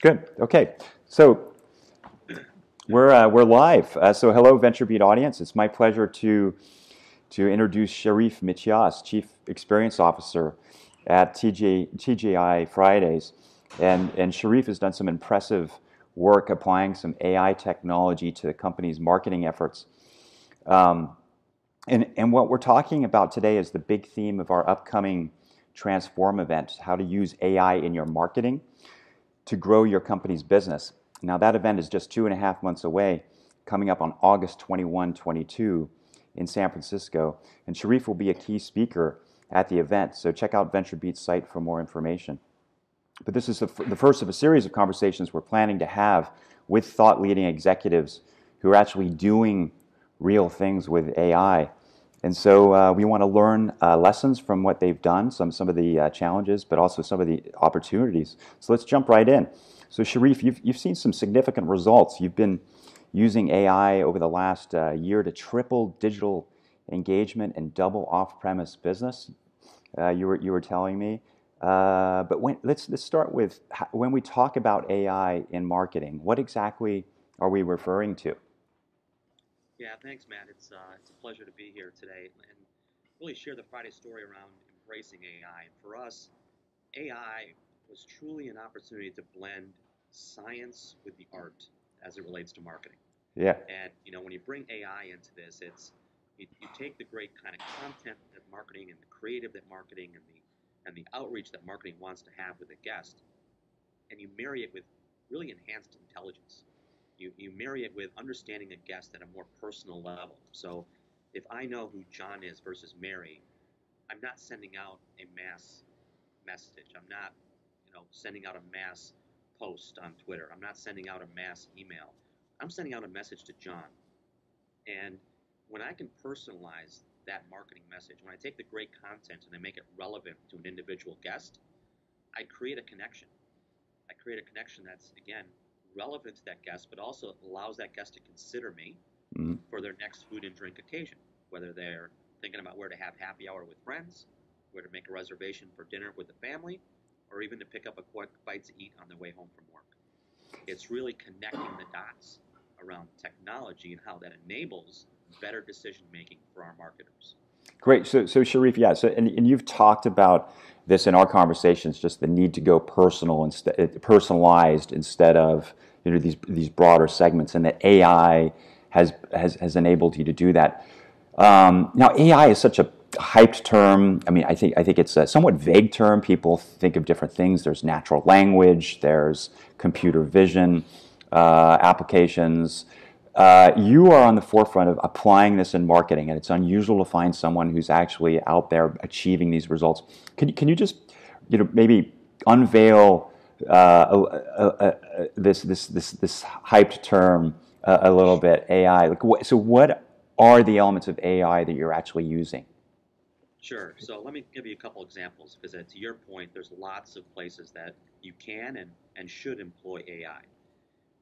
Good. Okay. So we're live. So hello, VentureBeat audience. It's my pleasure to introduce Sharif Mityas, Chief Experience Officer at TGI Fridays, and Sharif has done some impressive work applying some AI technology to the company's marketing efforts. Um, and what we're talking about today is the big theme of our upcoming Transform event: how to use AI in your marketing to grow your company's business. Now, that event is just 2.5 months away, coming up on August 21, 22 in San Francisco. And Sharif will be a key speaker at the event. So check out VentureBeat's site for more information. But this is the first of a series of conversations we're planning to have with thought leading executives who are actually doing real things with AI. And so we want to learn lessons from what they've done, some of the challenges, but also some of the opportunities. So let's jump right in. So Sharif, you've seen some significant results. You've been using AI over the last year to triple digital engagement and double off-premise business. You were telling me. Let's start with when we talk about AI in marketing, what exactly are we referring to? Yeah, thanks, Matt. It's a pleasure to be here today and really share the Friday story around embracing AI. And for us, AI was truly an opportunity to blend science with the art as it relates to marketing. Yeah. And when you bring AI into this, you take the great kind of content that marketing and the creative that marketing and the outreach that marketing wants to have with a guest, and you marry it with really enhanced intelligence. You marry it with understanding a guest at a more personal level. So if I know who John is versus Mary, I'm not sending out a mass message. I'm not, sending out a mass post on Twitter. I'm not sending out a mass email. I'm sending out a message to John. And when I can personalize that marketing message, when I take the great content and I make it relevant to an individual guest, I create a connection. I create a connection that's, again, relevant to that guest, but also allows that guest to consider me Mm-hmm. for their next food and drink occasion, whether they're thinking about where to have happy hour with friends, where to make a reservation for dinner with the family, or even to pick up a quick bite to eat on their way home from work. It's really connecting the dots around technology and how that enables better decision making for our marketers. Great. So Sharif, yeah. And you've talked about this in our conversations, just the need to go personalized instead of these broader segments, and that AI has enabled you to do that. Now, AI is such a hyped term. I mean, I think it's a somewhat vague term. People think of different things. There's natural language. There's computer vision applications. You are on the forefront of applying this in marketing, and it's unusual to find someone who's actually out there achieving these results. Can you just maybe unveil this hyped term a little bit, AI? So what are the elements of AI that you're actually using? Sure. So let me give you a couple examples because, to your point, there's lots of places that you can and should employ AI.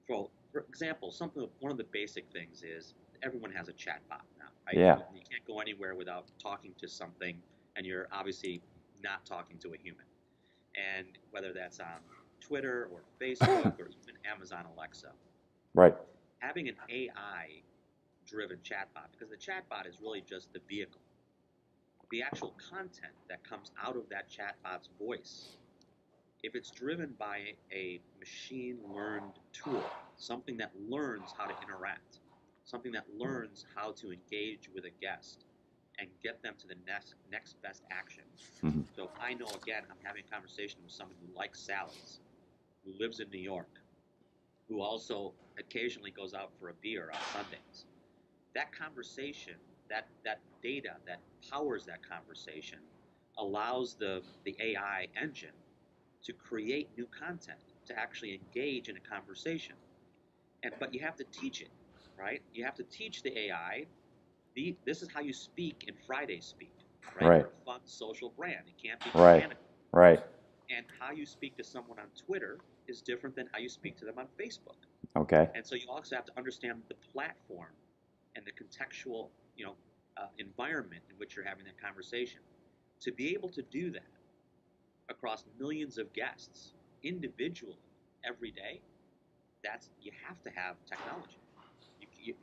For example, one of the basic things is everyone has a chatbot now, right? Yeah. You can't go anywhere without talking to something, and you're obviously not talking to a human. And whether that's on Twitter or Facebook or even Amazon Alexa, Right. having an AI-driven chatbot, because the chatbot is really just the vehicle. The actual content that comes out of that chatbot's voice, if it's driven by a machine learned tool, something that learns how to interact, something that learns how to engage with a guest and get them to the next best action. Hmm. So if I know, again, I'm having a conversation with someone who likes salads, who lives in New York, who also occasionally goes out for a beer on Sundays, that conversation, that data that powers that conversation allows the AI engine to create new content, to actually engage in a conversation. But you have to teach it, right? You have to teach the AI. This is how you speak in Friday speak, right? Right. We're a fun social brand. It can't be Right. mechanical. Right. And how you speak to someone on Twitter is different than how you speak to them on Facebook. Okay. And so you also have to understand the platform and the contextual, environment in which you're having that conversation. To be able to do that across millions of guests individually every day, you have to have technology.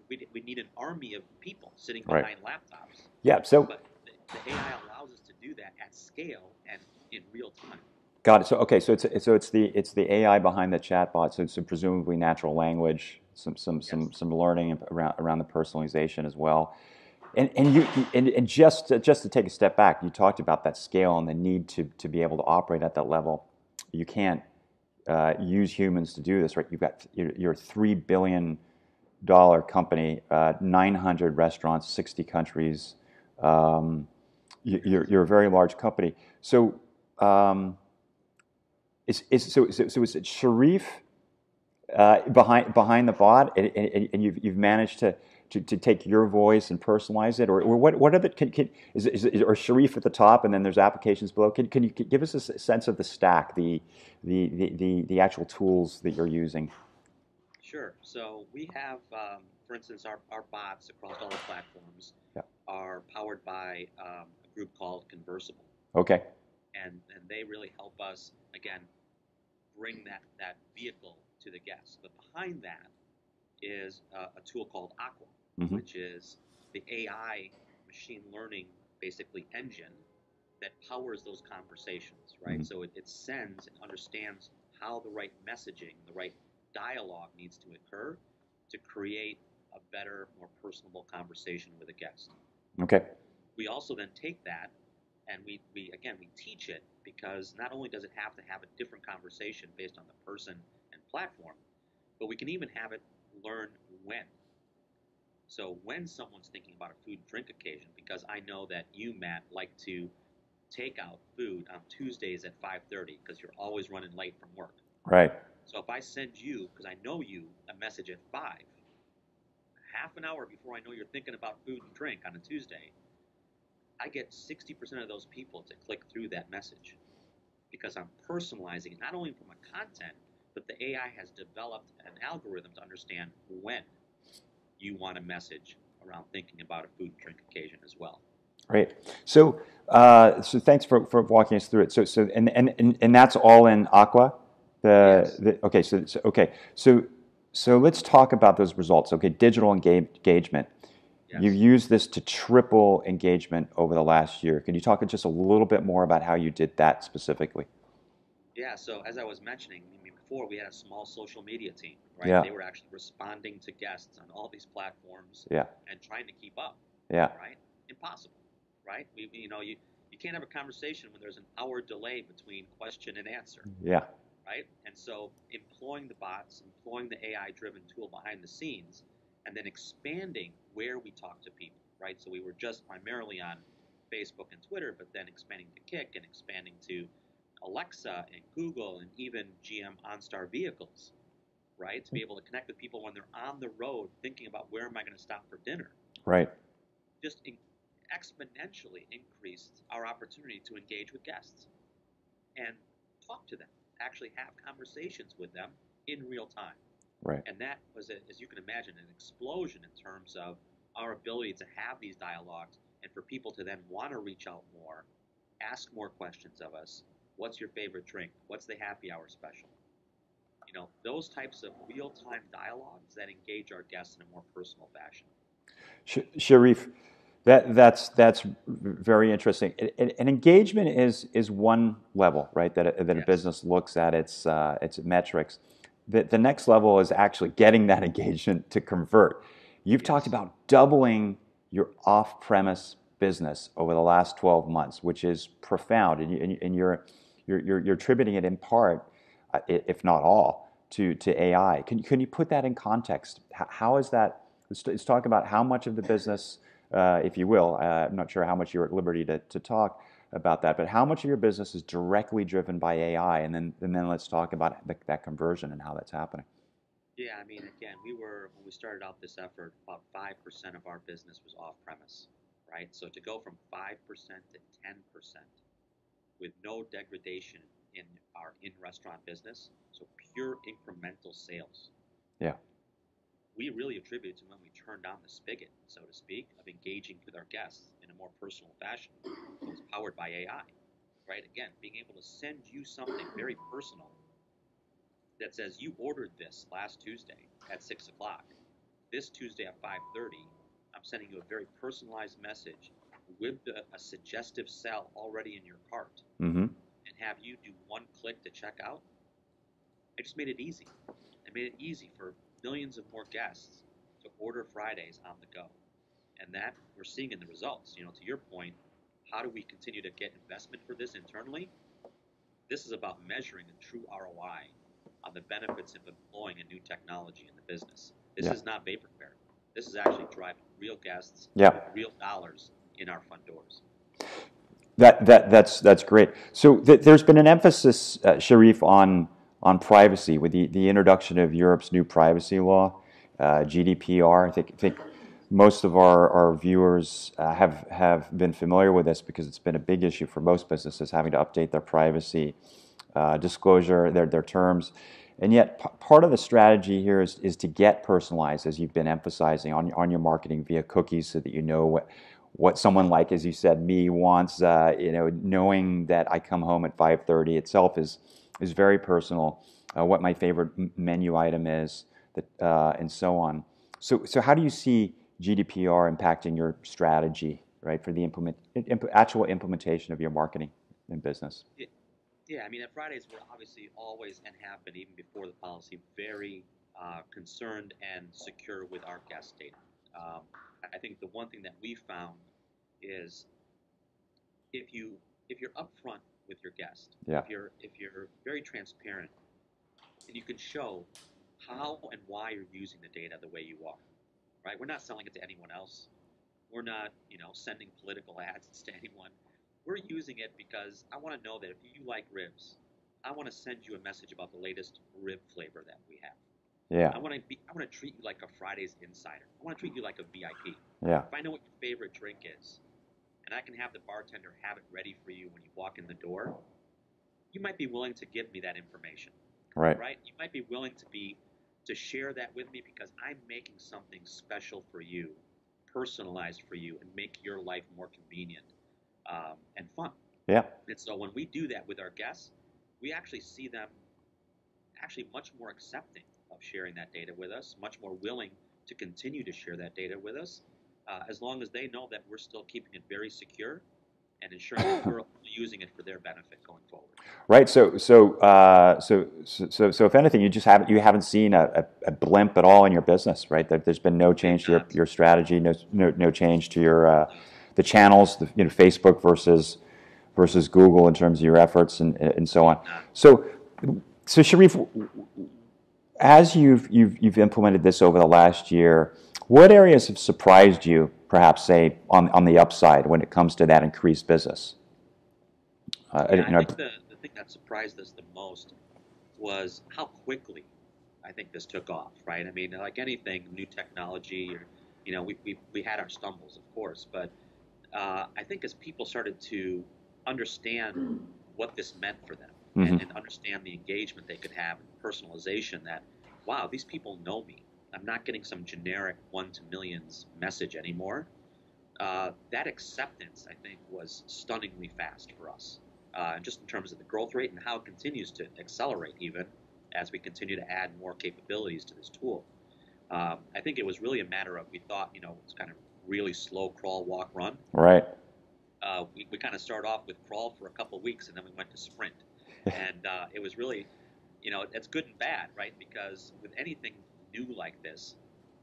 We need an army of people sitting behind laptops. Yeah. So, but the AI allows us to do that at scale and in real time. got it. So, okay. So it's the AI behind the chatbot. So presumably natural language, some learning around the personalization as well. And just to take a step back, you talked about that scale and the need to be able to operate at that level. You can't use humans to do this, right? You're a $3 billion company, 900 restaurants, 60 countries. You're a very large company. So, is it Sharif behind the bot, and you've managed to take your voice and personalize it, or what are the is or Sharif at the top, and then there's applications below? Can you give us a sense of the stack, the actual tools that you're using? Sure. So we have, for instance, our bots across all the platforms are powered by a group called Conversable. Okay. And they really help us, again, bring that vehicle to the guest. But behind that is a tool called Aqua, which is the AI machine learning, basically, engine that powers those conversations, right? So it sends and understands how the right messaging, the right dialogue needs to occur to create a better, more personable conversation with a guest. Okay. We also then take that and we teach it, because not only does it have to have a different conversation based on the person and platform, but we can even have it learn when. So when someone's thinking about a food and drink occasion, because I know that you, Matt, like to take out food on Tuesdays at 5:30 because you're always running late from work. Right. So if I send you, because I know you, a message at 5, half an hour before I know you're thinking about food and drink on a Tuesday, I get 60% of those people to click through that message, because I'm personalizing it, not only from a content, but the AI has developed an algorithm to understand when you want a message around thinking about a food and drink occasion as well. Great. So thanks for walking us through it. So and that's all in Aqua. Yes. Okay. So let's talk about those results. Okay, digital engagement. Yes. You used this to triple engagement over the last year. Can you talk just a little bit more about how you did that specifically? Yeah. So as I was mentioning, before, we had a small social media team, right? Yeah. They were actually responding to guests on all these platforms. Yeah. And trying to keep up. Yeah. Right? Impossible. Right? You can't have a conversation when there's an hour delay between question and answer. Yeah. Right? And so employing the bots, employing the AI-driven tool behind the scenes, and then expanding where we talk to people, right? So we were just primarily on Facebook and Twitter, but then expanding to Kik and expanding to Alexa and Google and even GM OnStar vehicles, right? To be able to connect with people when they're on the road thinking about, where am I going to stop for dinner? Right. Just exponentially increased our opportunity to engage with guests and talk to them, actually have conversations with them in real time. Right. And that was, as you can imagine, an explosion in terms of our ability to have these dialogues and for people to then want to reach out more, ask more questions of us. What's your favorite drink? What's the happy hour special? Those types of real-time dialogues that engage our guests in a more personal fashion. Sharif, that's very interesting. And engagement is one level, right? That a business looks at its metrics. The next level is actually getting that engagement to convert. You've talked about doubling your off-premise business over the last 12 months, which is profound, and you're attributing it in part, if not all, to AI. Can you put that in context? How is that? Let's talk about how much of the business, if you will. I'm not sure how much you're at liberty to talk about that, but how much of your business is directly driven by AI, and then let's talk about that conversion and how that's happening. Yeah, again, when we started out this effort, about 5% of our business was off-premise, right? So to go from 5% to 10% with no degradation in our in-restaurant business, so pure incremental sales. Yeah. We really attribute to when we turned down the spigot, so to speak, of engaging with our guests in a more personal fashion. It was powered by AI, right? Again, being able to send you something very personal that says you ordered this last Tuesday at 6 o'clock. This Tuesday at 5:30, I'm sending you a very personalized message with a suggestive cell already in your cart, Mm-hmm. and have you do one click to check out. I just made it easy. I made it easy for millions of more guests to order Fridays on the go. And that we're seeing in the results. To your point, how do we continue to get investment for this internally? This is about measuring a true ROI on the benefits of employing a new technology in the business. This is not vaporware. This is actually driving real guests, real dollars in our front doors. That's great. So there's been an emphasis, Sharif, on privacy with the introduction of Europe's new privacy law, GDPR. I think most of our viewers have been familiar with this because it's been a big issue for most businesses having to update their privacy disclosure, their terms. And yet part of the strategy here is to get personalized, as you've been emphasizing, on your marketing via cookies, so that you know what someone like, as you said, me wants. Knowing that I come home at 5:30 itself is very personal. What my favorite menu item is, and so on. So how do you see GDPR impacting your strategy, right, for the actual implementation of your marketing and business? Yeah, I mean, at Fridays, we're obviously always, and have been even before the policy, very concerned and secure with our guest data. I think the one thing that we found is if you're upfront with your guest, if you're very transparent, and you can show how and why you're using the data the way you are, right? We're not selling it to anyone else. We're not, sending political ads to anyone. We're using it because I want to know that if you like ribs, I want to send you a message about the latest rib flavor that we have. Yeah. I want to treat you like a Fridays insider. I want to treat you like a VIP. Yeah. If I know what your favorite drink is, and I can have the bartender have it ready for you when you walk in the door, you might be willing to give me that information. Right. Right? You might be willing to share that with me because I'm making something special for you, personalized for you, and make your life more convenient and fun. Yeah. And so when we do that with our guests, we actually see them actually much more accepting of sharing that data with us, much more willing to continue to share that data with us, as long as they know that we're still keeping it very secure and ensuring that we're using it for their benefit going forward. Right. So if anything, you haven't seen a blimp at all in your business, right? There's been no change to your strategy, no change to your the channels, Facebook versus Google in terms of your efforts and so on. So Sharif, as you've implemented this over the last year, what areas have surprised you, perhaps, say, on the upside when it comes to that increased business? I think the thing that surprised us the most was how quickly I think this took off, right? I mean, like anything, new technology, we had our stumbles, of course, but I think as people started to understand what this meant for them, mm-hmm. and understand the engagement they could have and personalization, that, wow, these people know me. I'm not getting some generic 1 to millions message anymore. That acceptance, I think, was stunningly fast for us, just in terms of the growth rate and how it continues to accelerate even as we continue to add more capabilities to this tool. I think it was really a matter of, we thought, it's kind of really slow crawl, walk, run. Right. We kind of started off with crawl for a couple of weeks, and then we went to sprint. And it was really, it's good and bad, right? Because with anything new like this,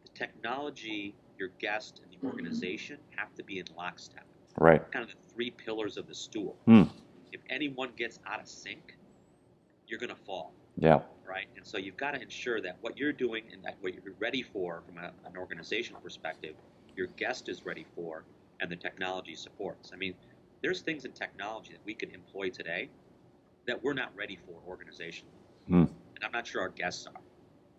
the technology, your guest, and the organization have to be in lockstep. Right. Kind of the 3 pillars of the stool. If anyone gets out of sync, you're going to fall. Yeah. Right? And so you've got to ensure that what you're doing and that what you're ready for from an organizational perspective, your guest is ready for, and the technology supports. I mean, there's things in technology that we could employ today that we're not ready for organizationally. And I'm not sure our guests are.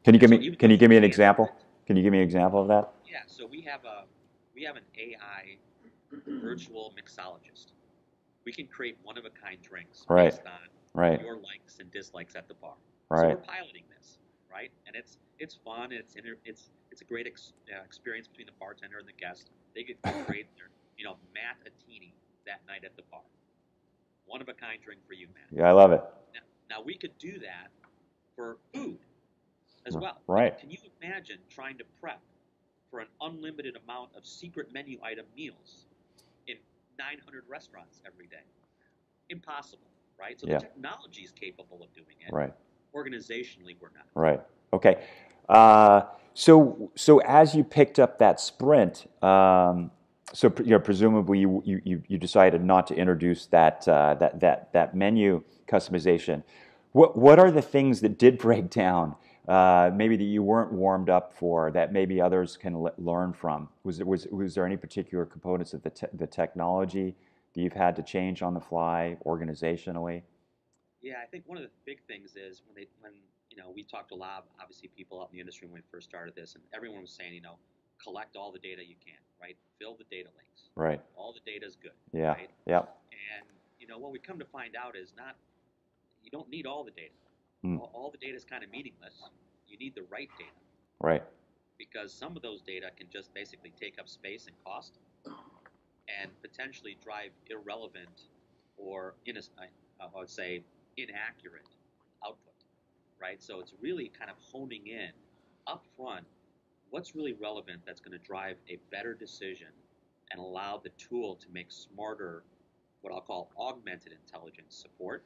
Can you give me an example? Can you give me an example of that? Yeah, so we have an AI virtual mixologist. We can create one-of-a-kind drinks based on your likes and dislikes at the bar. Right. So we're piloting this, right? And it's fun. It's a great experience between the bartender and the guest. They get to create their Matt-a-tini that night at the bar. One-of-a-kind drink for you, Matt. Yeah, I love it. Now we could do that for food as well. Right. Can you imagine trying to prep for an unlimited amount of secret menu item meals in 900 restaurants every day? Impossible, right? So the technology is capable of doing it. Right. Organizationally, we're not. Right. Okay. So as you picked up that sprint, presumably you decided not to introduce that menu customization. What are the things that did break down? Maybe that you weren't warmed up for, that maybe others can learn from. Was there any particular components of the technology that you've had to change on the fly organizationally? Yeah, I think one of the big things is when we talked to a lot of obviously people out in the industry when we first started this, and everyone was saying, collect all the data you can, right? Fill the data lakes. Right. All the data is good. Yeah. Right? Yeah. And what we come to find out is you don't need all the data. All the data is kind of meaningless. You need the right data. Right. Because some of those data can just basically take up space and cost, and potentially drive irrelevant or I would say inaccurate output, right? So it's really kind of honing in up front what's really relevant that's going to drive a better decision and allow the tool to make smarter, what I'll call augmented intelligence support,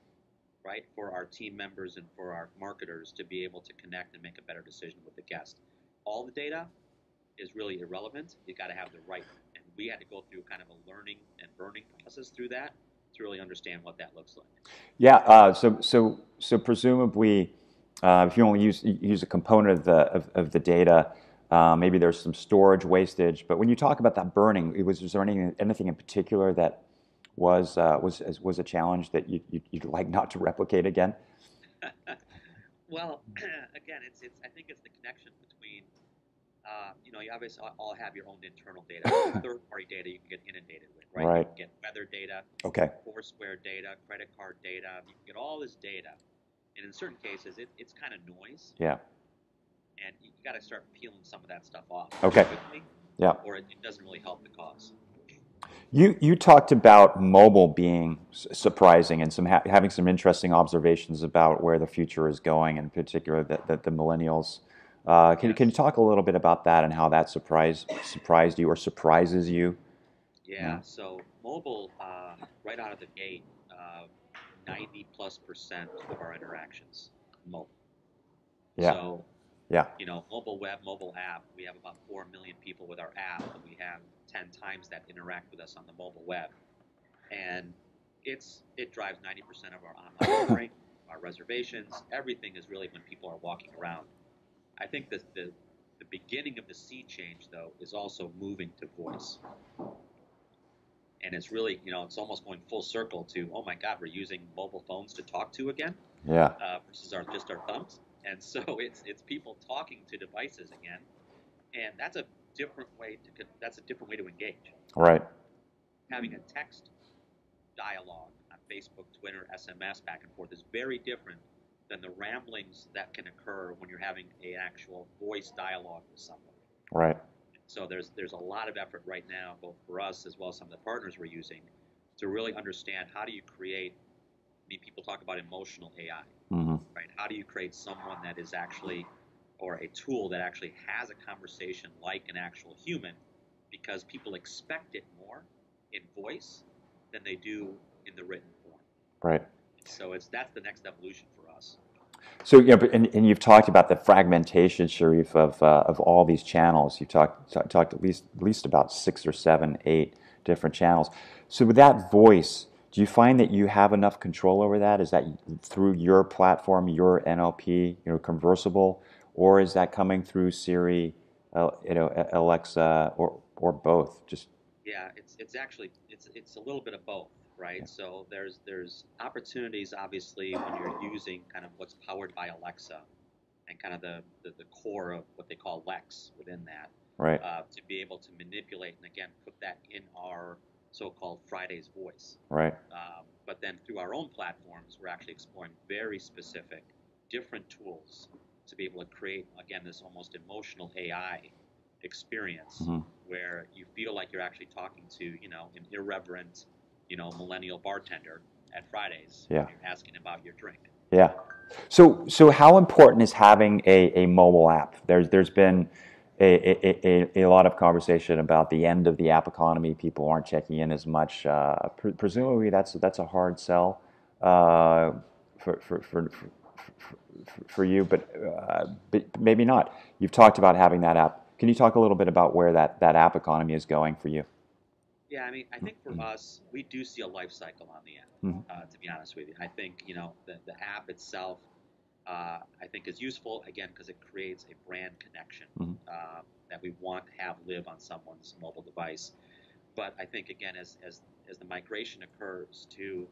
right, for our team members and for our marketers to be able to connect and make a better decision with the guest. All the data is really irrelevant. You got to have the right, and we had to go through kind of a learning and burning process through that to really understand what that looks like. Yeah. So presumably, if you only use a component of the data, maybe there's some storage wastage. But when you talk about that burning, was there anything in particular that was a challenge that you'd like not to replicate again? Well, again, I think it's the connection between you obviously all have your own internal data. Third-party data you can get inundated with, right? Right. You can get weather data, okay, Foursquare data, credit card data. You can get all this data, and in certain cases, it's kind of noise. Yeah. And you got to start peeling some of that stuff off. Okay. Quickly, Yeah. Or it doesn't really help the cause. You talked about mobile being surprising and having some interesting observations about where the future is going, in particular the millennials. Can you talk a little bit about that and how that surprised you or surprises you? Yeah. So mobile, right out of the gate, 90+% of our interactions mobile. Yeah. So Yeah. mobile web, mobile app. We have about 4 million people with our app, and we have 10 times that interact with us on the mobile web. And it drives 90% of our online ordering, our reservations. Everything is really when people are walking around. I think the beginning of the sea change, though, is also moving to voice. And it's really, it's almost going full circle to, oh my God, we're using mobile phones to talk to again. Yeah. Versus just our thumbs. And so it's people talking to devices again, and that's a different way to engage. Right. Having a text dialogue on Facebook, Twitter, SMS back and forth is very different than the ramblings that can occur when you're having an actual voice dialogue with someone. Right. So there's a lot of effort right now, both for us as well as some of the partners we're using, to really understand how do you create. People talk about emotional AI, right? How do you create someone that is actually, or a tool that actually has a conversation like an actual human, because people expect it more in voice than they do in the written form. Right. So that's the next evolution for us. So and you've talked about the fragmentation, Sharif, of all these channels. You talked at least about 6 or 7, 8 different channels. So with that voice, do you find that you have enough control over that? Is that through your platform, your NLP, Conversable, or is that coming through Siri, Alexa, or both? Yeah, it's a little bit of both, right? Yeah. So there's opportunities, obviously, when you're using kind of what's powered by Alexa and kind of the core of what they call Lex within that, right? To be able to manipulate and again put that in our so-called Friday's voice. Right. But then through our own platforms, we're actually exploring very specific, different tools to be able to create, again, this almost emotional AI experience where you feel like you're actually talking to, an irreverent, millennial bartender at Friday's. Yeah. When you're asking about your drink. Yeah. So how important is having a mobile app? There's been a lot of conversation about the end of the app economy. People aren't checking in as much. Presumably, that's a hard sell for, for, for, for, for you, but maybe not. You've talked about having that app. Can you talk a little bit about where that app economy is going for you? Yeah, I mean, I think for us, we do see a life cycle on the app. Mm-hmm. To be honest with you, I think the app itself, I think is useful again because it creates a brand connection Mm-hmm. that we want to have live on someone's mobile device. But I think again, as the migration occurs to,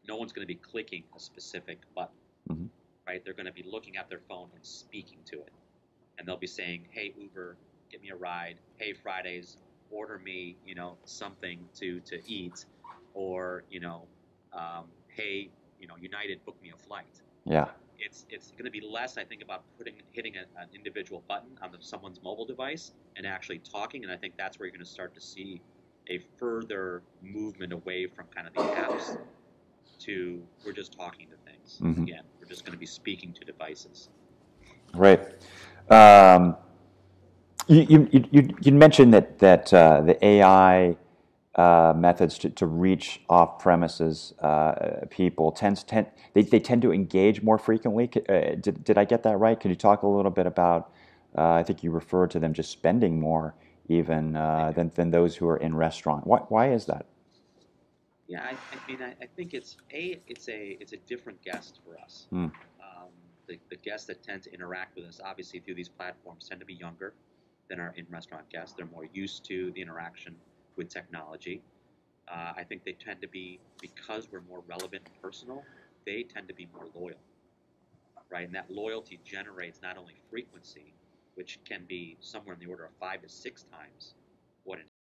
no one's going to be clicking a specific button, Mm-hmm. right? They're going to be looking at their phone and speaking to it, and they'll be saying, "Hey Uber, get me a ride. Hey Fridays, order me, something to eat," or "Hey, United, book me a flight." Yeah. It's going to be less, I think, about hitting an individual button on someone's mobile device and actually talking. And I think that's where you're going to start to see a further movement away from kind of the apps to we're just talking to things. Mm-hmm. Again, we're just going to be speaking to devices. Right. Um, you mentioned that the AI methods to reach off-premises people they tend to engage more frequently. Did I get that right? Could you talk a little bit about? I think you referred to them just spending more even than those who are in restaurant. Why is that? Yeah, I mean, I think it's a different guest for us. Mm. The guests that tend to interact with us, obviously through these platforms, tend to be younger than our in-restaurant guests. They're more used to the interaction with technology. I think they tend to be, because we're more relevant and personal, they tend to be more loyal, right? And that loyalty generates not only frequency, which can be somewhere in the order of 5 to 6 times what an